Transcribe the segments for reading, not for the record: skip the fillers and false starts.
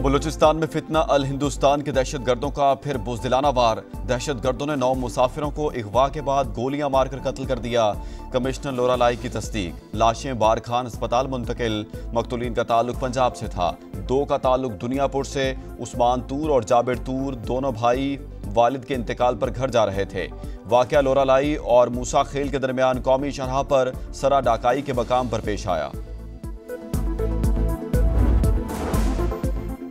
बलूचिस्तान में फितना अल हिंदुस्तान के दहशतगर्दों का फिर बुज़दिलाना वार। दहशतगर्दों ने 9 मुसाफिरों को अगवा के बाद गोलियां मारकर कत्ल कर दिया। कमिश्नर लोरालाई की तस्दीक। लाशें बारखान अस्पताल मुंतकिल। मकतूलीन का ताल्लुक पंजाब से था। 2 का ताल्लुक दुनियापुर से। उस्मान तूर और जाबिर तूर दोनों भाई वालिद के इंतकाल पर घर जा रहे थे। वाक़या लोरालाई और मूसा खेल के दरमियान कौमी शरह पर सरा डाकाई के मकाम पर पेश आया।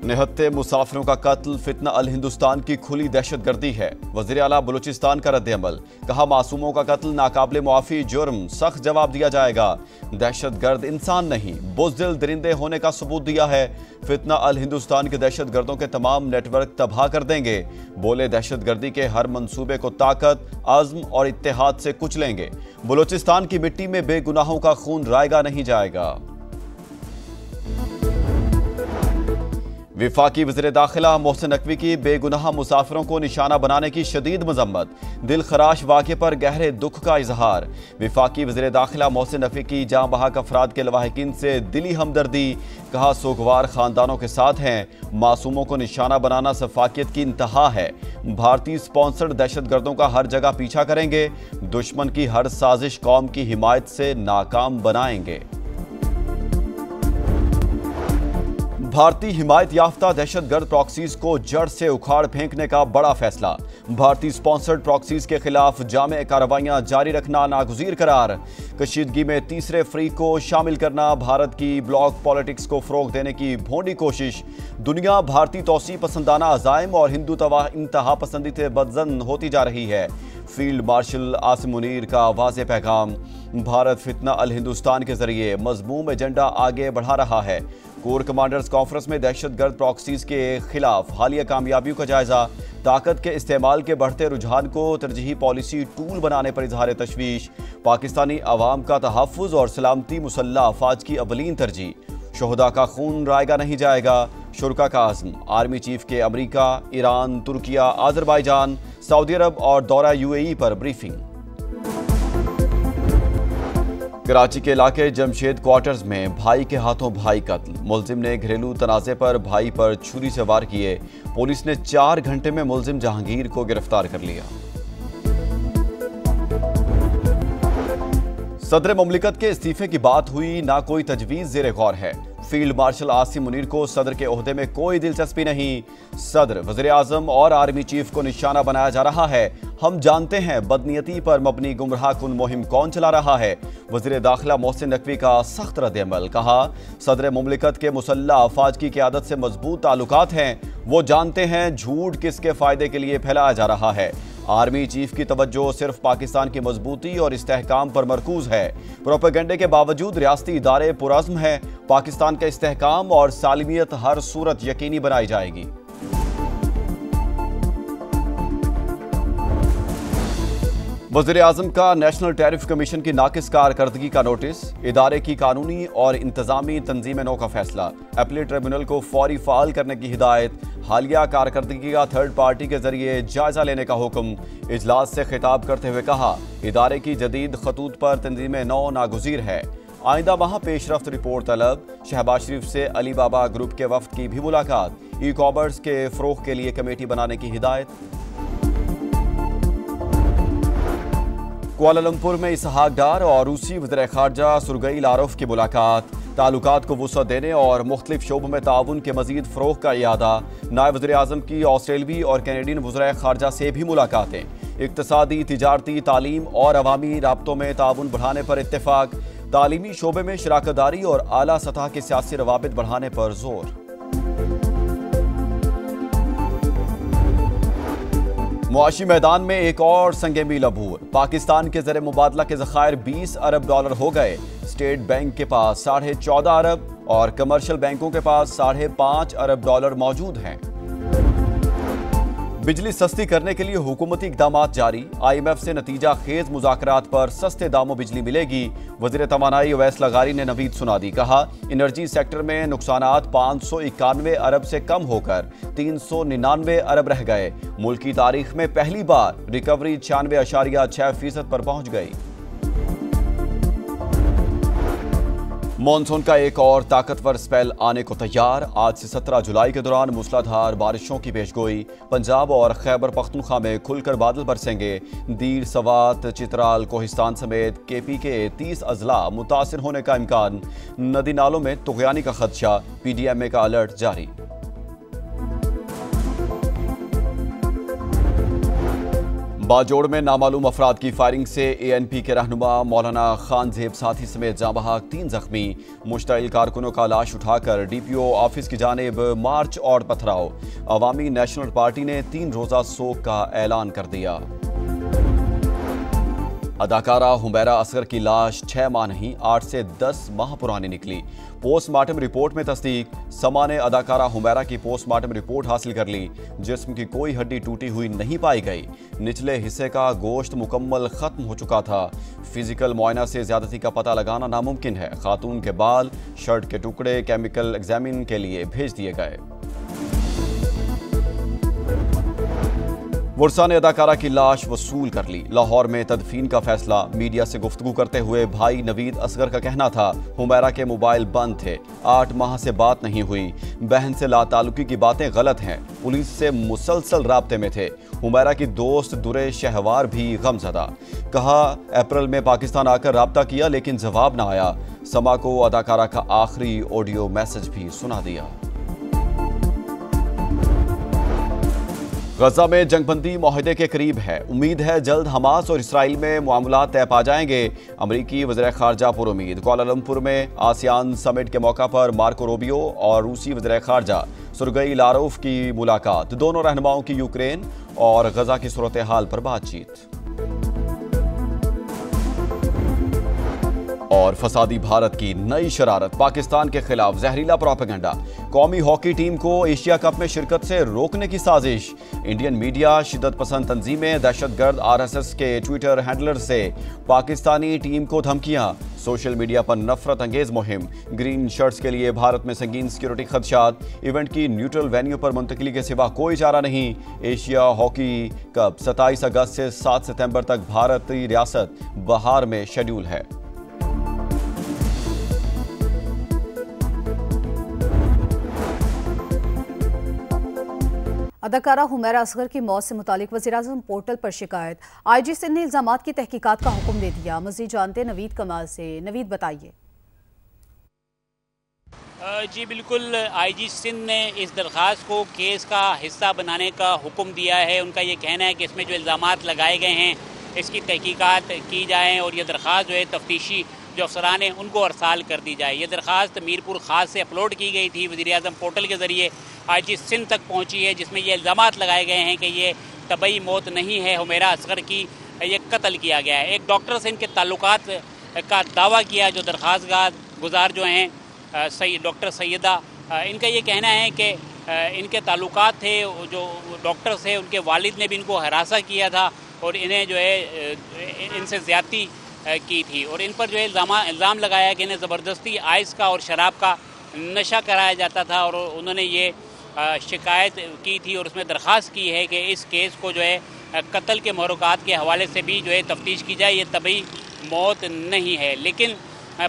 निहत्ते मुसाफिरों का कत्ल फितना अल हिंदुस्तान की खुली दहशतगर्दी है। वज़ीर आला बलूचिस्तान का रद्द-ए-अमल। कहा, मासूमों का कत्ल नाकाबिले मुआफ़ी जुर्म, सख्त जवाब दिया जाएगा। दहशतगर्द इंसान नहीं, बुज़दिल दरिंदे होने का सबूत दिया है। फितना अल हिंदुस्तान के दहशतगर्दों के तमाम नेटवर्क तबाह कर देंगे। बोले, दहशतगर्दी के हर मंसूबे को ताकत, अज़्म और इत्तेहाद से कुचलेंगे। बलूचिस्तान की मिट्टी में बेगुनाहों का खून रायगा नहीं जाएगा। विफाकी वज़ीर दाखिला मोहसिन नकवी की बेगुनाह मुसाफिरों को निशाना बनाने की शदीद मजम्मत। दिल खराश वाक़े पर गहरे दुख का इजहार। विफाकी वज़ीर दाखिला मोहसिन नकवी की जाँ बहक अफराद के लवाहिकीन से दिली हमदर्दी। कहा, सोगवार ख़ानदानों के साथ हैं। मासूमों को निशाना बनाना सफाकियत की इंतहा है। भारतीय स्पॉन्सर्ड दहशतगर्दों का हर जगह पीछा करेंगे। दुश्मन की हर साजिश कौम की हिमायत से नाकाम बनाएंगे। भारतीय हिमायत याफ्ता दहशतगर्द प्रॉक्सीज को जड़ से उखाड़ फेंकने का बड़ा फैसला। भारतीय स्पॉन्सर्ड प्रॉक्सीज के खिलाफ जामे कार्रवाइयां जारी रखना नागुज़ीर करार। कशीदगी में तीसरे फ्रीक को शामिल करना भारत की ब्लॉक पॉलिटिक्स को फ़रोग़ देने की भोंडी कोशिश। दुनिया भारतीय तौसी पसंदाना अज़ाइम और हिंदू इंतहा पसंदी से बदज़न होती जा रही है। फील्ड मार्शल आसिम मुनीर का वाज़ेह पैगाम। भारत फितना अल हिंदुस्तान के जरिए मज़मूम एजेंडा आगे बढ़ा रहा है। कोर कमांडर्स कॉन्फ्रेंस में दहशतगर्द प्रॉक्सीज के खिलाफ हालिया कामयाबियों का जायजा। ताकत के इस्तेमाल के बढ़ते रुझान को तरजीही पॉलिसी टूल बनाने पर इजहार तशवीश। पाकिस्तानी अवाम का तहफ़्फ़ुज़ और सलामती मुसल्लह अफ़वाज की अवलीन तरजीह। शोहदा का खून रायगा नहीं जाएगा, शुरका का आज़म। आर्मी चीफ के अमरीका, ईरान, तुर्किया, आज़रबाईजान, सऊदी अरब और दौरा UAE पर ब्रीफिंग। कराची के इलाके जमशेद क्वार्टर्स में भाई के हाथों भाई कत्ल। मुलजिम ने घरेलू तनाज़े पर भाई पर छुरी से वार किए। पुलिस ने 4 घंटे में मुलजिम जहांगीर को गिरफ्तार कर लिया। सदर मुमलिकत के इस्तीफे की बात हुई, ना कोई तजवीज़ ज़ेरे गौर है। फील्ड मार्शल आसिम मुनीर को सदर के ओहदे में कोई दिलचस्पी नहीं। सदर, वज़ीर आज़म और आर्मी चीफ को निशाना बनाया जा रहा है। हम जानते हैं बदनीयती पर मबनी गुमराह कुन मुहिम कौन चला रहा है। वज़ीर दाखिला मोहसिन नकवी का सख्त रद्द-ए-अमल। कहा, सदर मुमलिकत के मुसल्लह अफवाज की क़यादत से मजबूत ताल्लुकात हैं। वो जानते हैं झूठ किसके फ़ायदे के लिए फैलाया जा रहा है। आर्मी चीफ की तवज्जो सिर्फ पाकिस्तान की मजबूती और इस्तेहकाम पर मरकूज है। प्रोपेगेंडे के बावजूद रियासती इदारे पुरअज़्म है। पाकिस्तान का इस्तेहकाम और सालिमियत हर सूरत यकीनी बनाई जाएगी। वज़ीर आज़म का नेशनल टैरिफ कमीशन की नाकिस कारकर्दगी का नोटिस। इदारे की कानूनी और इंतजामी तंजीम नौ का फैसला। अपीलेट ट्रिब्यूनल को फौरी फ़ाल करने की हिदायत। हालिया कारकर्दगी का थर्ड पार्टी के जरिए जायजा लेने का हुक्म। इजलास से खिताब करते हुए कहा, इदारे की जदीद खतूत पर तंजीम नौ नागुज़ीर है। आइंदा माह पेशरफ्त रिपोर्ट तलब। शहबाज शरीफ से अली बाबा ग्रुप के वफ्द की भी मुलाकात। ई कॉमर्स के फ़रोग़ के लिए कमेटी बनाने की हिदायत। कुआलालंपुर में इसहाक डार और रूसी वज़ीर ख़ारजा सुरगई लारोफ की मुलाकात। ताल्लुकात को वुसअत देने और मुख्तलिफ शोबों में ताउन के मज़ीद फ़रोग़ का इयादा। नायब वज़ीर आज़म की ऑस्ट्रेलवी और कैनेडियन वज़ीर ख़ारजा से भी मुलाकातें। इक़्तिसादी, तिजारती, तालीम और अवामी राब्तों में ताउन बढ़ाने पर इत्तेफ़ाक। तालीमी शोबे में शराकतदारी और आला सतह के सियासी रवाबित बढ़ाने पर जोर। मुआशी मैदान में एक और संगेमील अबूर। पाकिस्तान के ज़र मुबादला के ज़खायर 20 अरब डॉलर हो गए। स्टेट बैंक के पास 14.5 अरब और कमर्शियल बैंकों के पास 5.5 अरब डॉलर मौजूद हैं। बिजली सस्ती करने के लिए हुकूमती इक़दामात जारी। IMF से नतीजा खेज मुज़ाकरात पर सस्ते दामों बिजली मिलेगी। वज़ीर तवानाई अवैस लगारी ने नवीद सुना दी। कहा, एनर्जी सेक्टर में नुकसानात 591 अरब से कम होकर 399 अरब रह गए। मुल्क की तारीख में पहली बार रिकवरी 96.6% पर पहुंच गई। मॉनसून का एक और ताकतवर स्पेल आने को तैयार। आज से 17 जुलाई के दौरान मूसलाधार बारिशों की पेशगोई। पंजाब और खैबर पख्तूनख्वा में खुलकर बादल बरसेंगे। दीर, सवात, चित्राल, कोहिस्तान समेत केपी के 30 अजला मुतासिर होने का इम्कान। नदी नालों में तुगयानी का खदशा। PDMA का अलर्ट जारी। बाजोड़ में नामालूम अफराद की फायरिंग से ANP के रहनुमा मौलाना खान जेब साथी समेत जाँ बहक 3 जख्मी। मुश्तइल कारकुनों का लाश उठाकर DPO ऑफिस की जानिब मार्च और पथराव। अवामी नेशनल पार्टी ने 3 रोजा सोग का ऐलान कर दिया। अदाकारा हुमैरा असगर की लाश 6 माह नहीं 8 से 10 माह पुरानी निकली। पोस्टमार्टम रिपोर्ट में तस्दीक। समा ने अदाकारा हुमैरा की पोस्टमार्टम रिपोर्ट हासिल कर ली। जिस्म की कोई हड्डी टूटी हुई नहीं पाई गई। निचले हिस्से का गोश्त मुकम्मल खत्म हो चुका था। फिजिकल मुआयना से ज्यादती का पता लगाना नामुमकिन है। खातून के बाल, शर्ट के टुकड़े केमिकल एग्जामिन के लिए भेज दिए गए। मुर्सा ने अदाकारा की लाश वसूल कर ली। लाहौर में तदफीन का फैसला। मीडिया से गुफ्तगू करते हुए भाई नवीद असगर का कहना था हुमैरा के मोबाइल बंद थे, 8 माह से बात नहीं हुई। बहन से लाताल्लुकी की बातें गलत हैं। पुलिस से मुसलसल राब्ते में थे। हुमैरा की दोस्त दुरे शहवार भी गमजदा। कहा अप्रैल में पाकिस्तान आकर राब्ता किया लेकिन जवाब ना आया। समा को अदाकारा का आखिरी ऑडियो मैसेज भी सुना दिया। गजा में जंगबंदी मुआहदे के करीब है। उम्मीद है जल्द हमास और इसराइल में मामलात तय पा जाएंगे। अमरीकी वज़ीर ख़ारजा पुरुमीद। कुआलालंपुर में आसियान समिट के मौका पर मार्को रूबियो और रूसी वज़ीर ख़ारजा सुरगई लारोफ की मुलाकात। दोनों रहनुमाओं की यूक्रेन और गजा की सूरत हाल पर बातचीत। और फसादी भारत की नई शरारत। पाकिस्तान के खिलाफ जहरीला प्रोपेगेंडा। कौमी हॉकी टीम को एशिया कप में शिरकत से रोकने की साजिश। इंडियन मीडिया, शिद्दत पसंद तंजीमें, दहशतगर्द RSS के ट्विटर हैंडलर से पाकिस्तानी टीम को धमकियां। सोशल मीडिया पर नफरत अंगेज मुहिम। ग्रीन शर्ट्स के लिए भारत में संगीन सिक्योरिटी खदशात। इवेंट की न्यूट्रल वेन्यू पर मुंतकिली के सिवा कोई चारा नहीं। एशिया हॉकी कप 27 अगस्त से 7 सितंबर तक भारतीय रियासत बहार में शेड्यूल है। अदाकारा हुमैरा असगर की मौत से मुतालिक वज़ीर-ए-आज़म पोर्टल पर शिकायत। IG सिंध ने इल्जामात की तहकीकात का हुक्म दे दिया। मज़ीद जानते नवीद कमाल से। नवीद बताइए। जी बिल्कुल, IG सिंध ने इस दरख्वास्त को केस का हिस्सा बनाने का हुक्म दिया है। उनका ये कहना है कि इसमें जो इल्ज़ामात लगाए गए हैं इसकी तहकीकात की जाए और ये दरख्वास्त जो है तफ्तीशी जो अफसरान हैं उनको अरसाल कर दी जाए। ये दरख्वास्त मीरपुर ख़ास से अपलोड की गई थी। वज़ीर-ए-आज़म पोर्टल के ज़रिए IG सिंध तक पहुंची है, जिसमें ये इल्ज़ामात लगाए गए हैं कि ये तबई मौत नहीं है, हुमैरा असगर की ये कत्ल किया गया है। एक डॉक्टर से इनके ताल्लुकात का दावा किया जो दरख्वास्त गुजार जो हैं डॉक्टर सैयदा, इनका ये कहना है कि इनके ताल्लुकात थे। जो डॉक्टर थे उनके वालिद ने भी इनको हरासा किया था और इन्हें जो है इनसे ज़्यादती की थी और इन पर जो है इल्ज़ाम लगाया कि इन्हें ज़बरदस्ती आइस का और शराब का नशा कराया जाता था और उन्होंने ये शिकायत की थी और उसमें दरख्वास्त की है कि इस केस को जो है कत्ल के महरुकात के हवाले से भी जो है तफ्तीश की जाए। ये तबई मौत नहीं है, लेकिन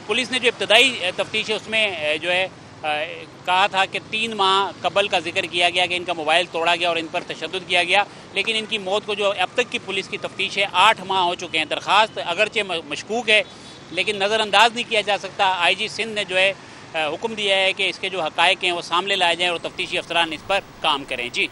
पुलिस ने जो इब्तदाई तफ्तीश है उसमें जो है कहा था कि 3 माह कबल का जिक्र किया गया कि इनका मोबाइल तोड़ा गया और इन पर तशद्दुद किया गया, लेकिन इनकी मौत को जो अब तक की पुलिस की तफ्तीश है 8 माह हो चुके हैं। दरख्वास्त अगरचे मशकूक है लेकिन नज़रअंदाज नहीं किया जा सकता। IG सिंध ने जो है हुक्म दिया है कि इसके जो हक़ाइक़ हैं वो सामने लाए जाएँ और तफ्तीशी अफसरान इस पर काम करें। जी।